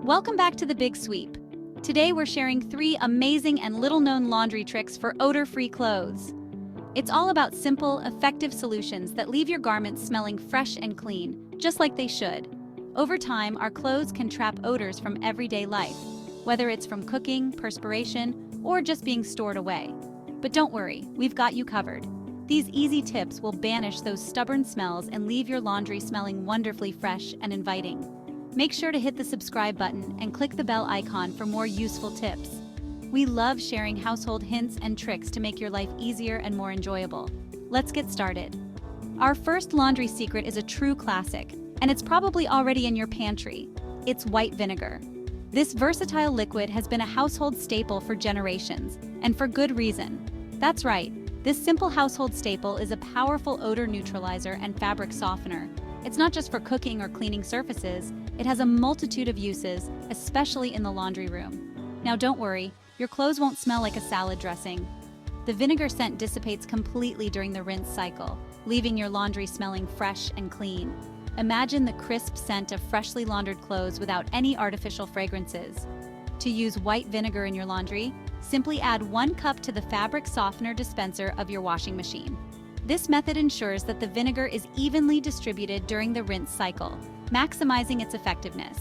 Welcome back to the Big Sweep. Today we're sharing 3 amazing and little-known laundry tricks for odor-free clothes. It's all about simple, effective solutions that leave your garments smelling fresh and clean, just like they should. Over time, our clothes can trap odors from everyday life, whether it's from cooking, perspiration, or just being stored away. But don't worry, we've got you covered. These easy tips will banish those stubborn smells and leave your laundry smelling wonderfully fresh and inviting. Make sure to hit the subscribe button and click the bell icon for more useful tips. We love sharing household hints and tricks to make your life easier and more enjoyable. Let's get started. Our first laundry secret is a true classic, and it's probably already in your pantry. It's white vinegar. This versatile liquid has been a household staple for generations, and for good reason. That's right, this simple household staple is a powerful odor neutralizer and fabric softener. It's not just for cooking or cleaning surfaces, it has a multitude of uses, especially in the laundry room. Now don't worry, your clothes won't smell like a salad dressing. The vinegar scent dissipates completely during the rinse cycle, leaving your laundry smelling fresh and clean. Imagine the crisp scent of freshly laundered clothes without any artificial fragrances. To use white vinegar in your laundry, simply add 1 cup to the fabric softener dispenser of your washing machine. This method ensures that the vinegar is evenly distributed during the rinse cycle, maximizing its effectiveness.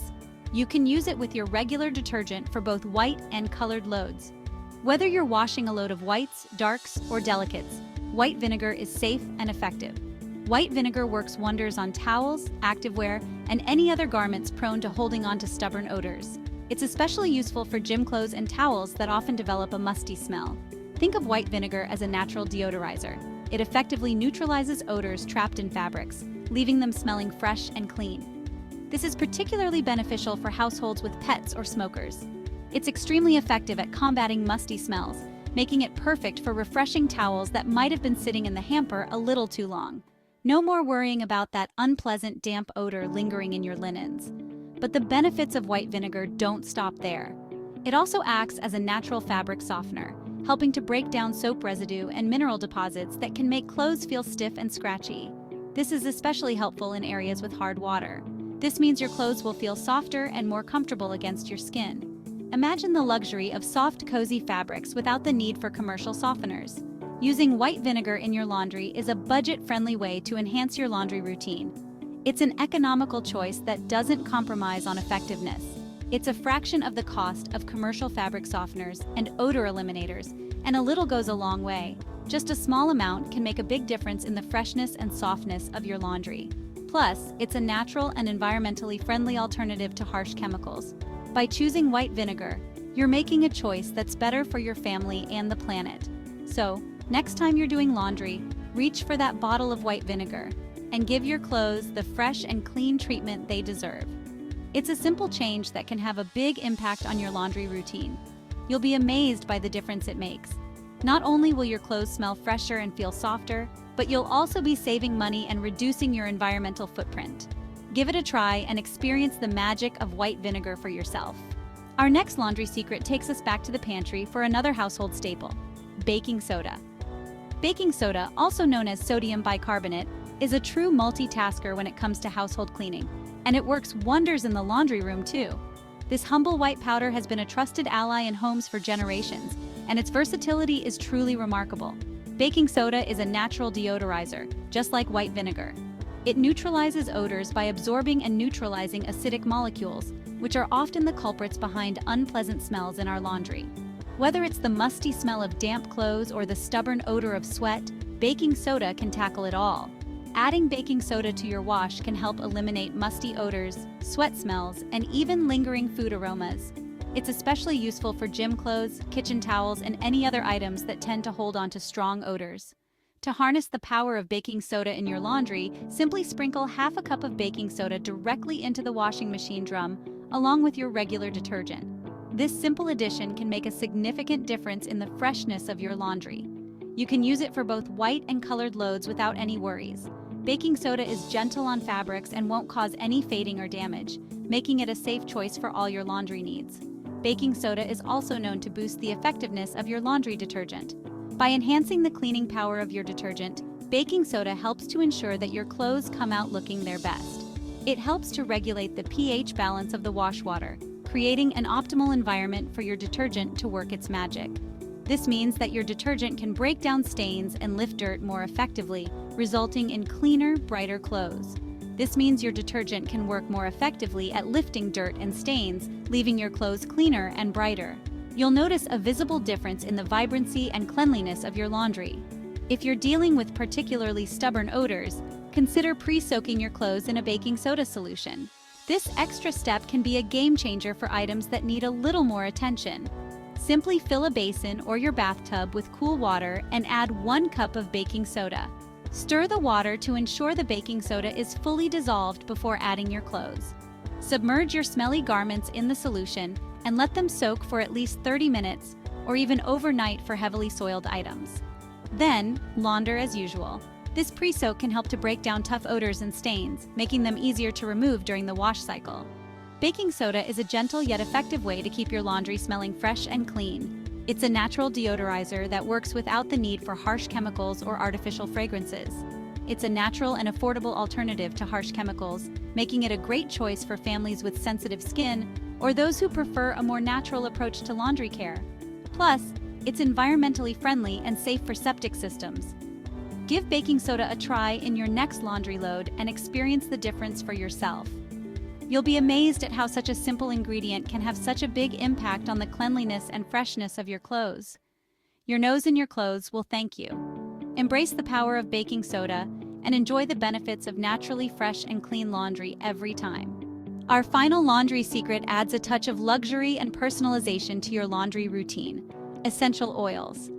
You can use it with your regular detergent for both white and colored loads. Whether you're washing a load of whites, darks, or delicates, white vinegar is safe and effective. White vinegar works wonders on towels, activewear, and any other garments prone to holding on to stubborn odors. It's especially useful for gym clothes and towels that often develop a musty smell. Think of white vinegar as a natural deodorizer. It effectively neutralizes odors trapped in fabrics, leaving them smelling fresh and clean. This is particularly beneficial for households with pets or smokers. It's extremely effective at combating musty smells, making it perfect for refreshing towels that might have been sitting in the hamper a little too long. No more worrying about that unpleasant damp odor lingering in your linens. But the benefits of white vinegar don't stop there. It also acts as a natural fabric softener, helping to break down soap residue and mineral deposits that can make clothes feel stiff and scratchy. This is especially helpful in areas with hard water. This means your clothes will feel softer and more comfortable against your skin. Imagine the luxury of soft, cozy fabrics without the need for commercial softeners. Using white vinegar in your laundry is a budget-friendly way to enhance your laundry routine. It's an economical choice that doesn't compromise on effectiveness. It's a fraction of the cost of commercial fabric softeners and odor eliminators, and a little goes a long way. Just a small amount can make a big difference in the freshness and softness of your laundry. Plus, it's a natural and environmentally friendly alternative to harsh chemicals. By choosing white vinegar, you're making a choice that's better for your family and the planet. So, next time you're doing laundry, reach for that bottle of white vinegar and give your clothes the fresh and clean treatment they deserve. It's a simple change that can have a big impact on your laundry routine. You'll be amazed by the difference it makes. Not only will your clothes smell fresher and feel softer, but you'll also be saving money and reducing your environmental footprint. Give it a try and experience the magic of white vinegar for yourself. Our next laundry secret takes us back to the pantry for another household staple: baking soda. Baking soda, also known as sodium bicarbonate, is a true multitasker when it comes to household cleaning, and it works wonders in the laundry room too. This humble white powder has been a trusted ally in homes for generations, and its versatility is truly remarkable. Baking soda is a natural deodorizer, just like white vinegar. It neutralizes odors by absorbing and neutralizing acidic molecules, which are often the culprits behind unpleasant smells in our laundry. Whether it's the musty smell of damp clothes or the stubborn odor of sweat, baking soda can tackle it all. Adding baking soda to your wash can help eliminate musty odors, sweat smells, and even lingering food aromas. It's especially useful for gym clothes, kitchen towels, and any other items that tend to hold on to strong odors. To harness the power of baking soda in your laundry, simply sprinkle half a cup of baking soda directly into the washing machine drum, along with your regular detergent. This simple addition can make a significant difference in the freshness of your laundry. You can use it for both white and colored loads without any worries. Baking soda is gentle on fabrics and won't cause any fading or damage, making it a safe choice for all your laundry needs. Baking soda is also known to boost the effectiveness of your laundry detergent. By enhancing the cleaning power of your detergent, baking soda helps to ensure that your clothes come out looking their best. It helps to regulate the pH balance of the wash water, creating an optimal environment for your detergent to work its magic. This means that your detergent can break down stains and lift dirt more effectively, resulting in cleaner, brighter clothes. This means your detergent can work more effectively at lifting dirt and stains, leaving your clothes cleaner and brighter. You'll notice a visible difference in the vibrancy and cleanliness of your laundry. If you're dealing with particularly stubborn odors, consider pre-soaking your clothes in a baking soda solution. This extra step can be a game changer for items that need a little more attention. Simply fill a basin or your bathtub with cool water and add 1 cup of baking soda. Stir the water to ensure the baking soda is fully dissolved before adding your clothes. Submerge your smelly garments in the solution and let them soak for at least 30 minutes or even overnight for heavily soiled items. Then, launder as usual. This pre-soak can help to break down tough odors and stains, making them easier to remove during the wash cycle. Baking soda is a gentle yet effective way to keep your laundry smelling fresh and clean. It's a natural deodorizer that works without the need for harsh chemicals or artificial fragrances. It's a natural and affordable alternative to harsh chemicals, making it a great choice for families with sensitive skin or those who prefer a more natural approach to laundry care. Plus, it's environmentally friendly and safe for septic systems. Give baking soda a try in your next laundry load and experience the difference for yourself. You'll be amazed at how such a simple ingredient can have such a big impact on the cleanliness and freshness of your clothes. Your nose and your clothes will thank you. Embrace the power of baking soda and enjoy the benefits of naturally fresh and clean laundry every time. Our final laundry secret adds a touch of luxury and personalization to your laundry routine: essential oils.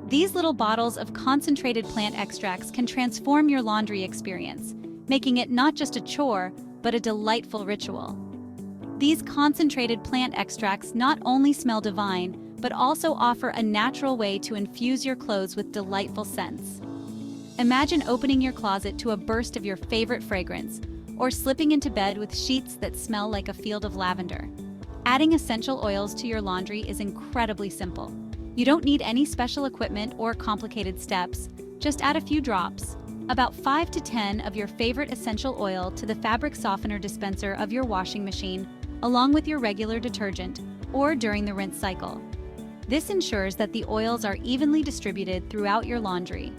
These little bottles of concentrated plant extracts can transform your laundry experience, making it not just a chore, but a delightful ritual. These concentrated plant extracts not only smell divine, but also offer a natural way to infuse your clothes with delightful scents. Imagine opening your closet to a burst of your favorite fragrance, or slipping into bed with sheets that smell like a field of lavender. Adding essential oils to your laundry is incredibly simple. You don't need any special equipment or complicated steps. Just add a few drops, about 5 to 10 of your favorite essential oil, to the fabric softener dispenser of your washing machine, along with your regular detergent, or during the rinse cycle. This ensures that the oils are evenly distributed throughout your laundry.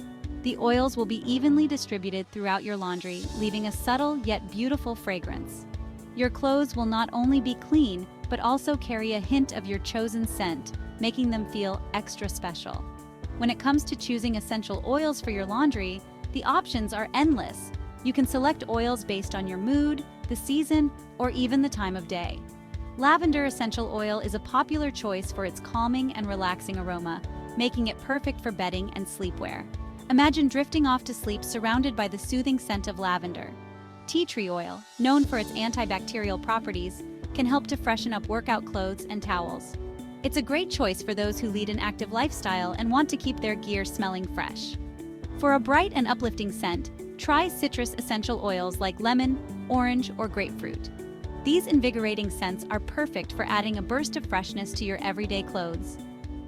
The oils will be evenly distributed throughout your laundry, leaving a subtle yet beautiful fragrance. Your clothes will not only be clean, but also carry a hint of your chosen scent, making them feel extra special. When it comes to choosing essential oils for your laundry, the options are endless. You can select oils based on your mood, the season, or even the time of day. Lavender essential oil is a popular choice for its calming and relaxing aroma, making it perfect for bedding and sleepwear. Imagine drifting off to sleep surrounded by the soothing scent of lavender. Tea tree oil, known for its antibacterial properties, can help to freshen up workout clothes and towels. It's a great choice for those who lead an active lifestyle and want to keep their gear smelling fresh. For a bright and uplifting scent, try citrus essential oils like lemon, orange, or grapefruit. These invigorating scents are perfect for adding a burst of freshness to your everyday clothes.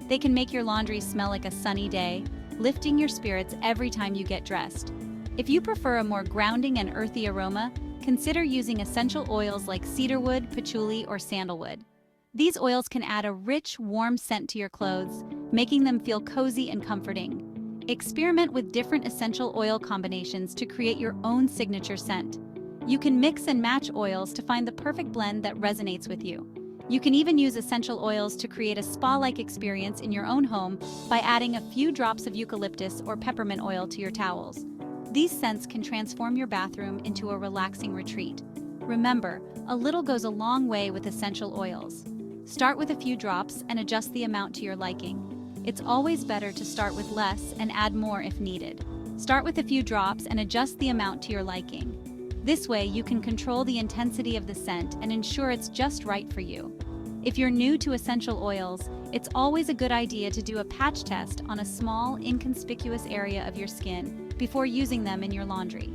They can make your laundry smell like a sunny day, lifting your spirits every time you get dressed. If you prefer a more grounding and earthy aroma, consider using essential oils like cedarwood, patchouli, or sandalwood. These oils can add a rich, warm scent to your clothes, making them feel cozy and comforting. Experiment with different essential oil combinations to create your own signature scent. You can mix and match oils to find the perfect blend that resonates with you. You can even use essential oils to create a spa-like experience in your own home by adding a few drops of eucalyptus or peppermint oil to your towels. These scents can transform your bathroom into a relaxing retreat. Remember, a little goes a long way with essential oils. Start with a few drops and adjust the amount to your liking. It's always better to start with less and add more if needed. Start with a few drops and adjust the amount to your liking. This way, you can control the intensity of the scent and ensure it's just right for you. If you're new to essential oils, it's always a good idea to do a patch test on a small, inconspicuous area of your skin before using them in your laundry.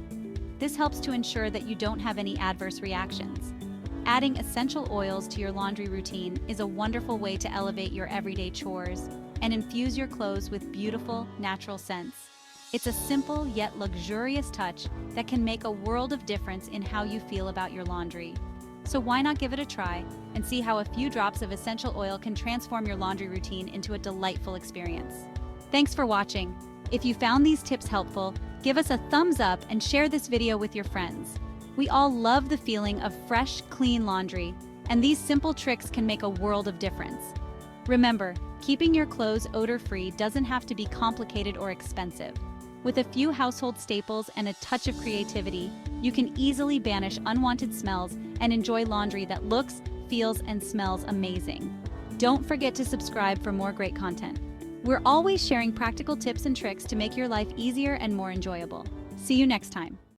This helps to ensure that you don't have any adverse reactions. Adding essential oils to your laundry routine is a wonderful way to elevate your everyday chores and infuse your clothes with beautiful, natural scents. It's a simple yet luxurious touch that can make a world of difference in how you feel about your laundry. So why not give it a try and see how a few drops of essential oil can transform your laundry routine into a delightful experience. Thanks for watching. If you found these tips helpful, give us a thumbs up and share this video with your friends. We all love the feeling of fresh, clean laundry, and these simple tricks can make a world of difference. Remember, keeping your clothes odor-free doesn't have to be complicated or expensive. With a few household staples and a touch of creativity, you can easily banish unwanted smells and enjoy laundry that looks, feels, and smells amazing. Don't forget to subscribe for more great content. We're always sharing practical tips and tricks to make your life easier and more enjoyable. See you next time.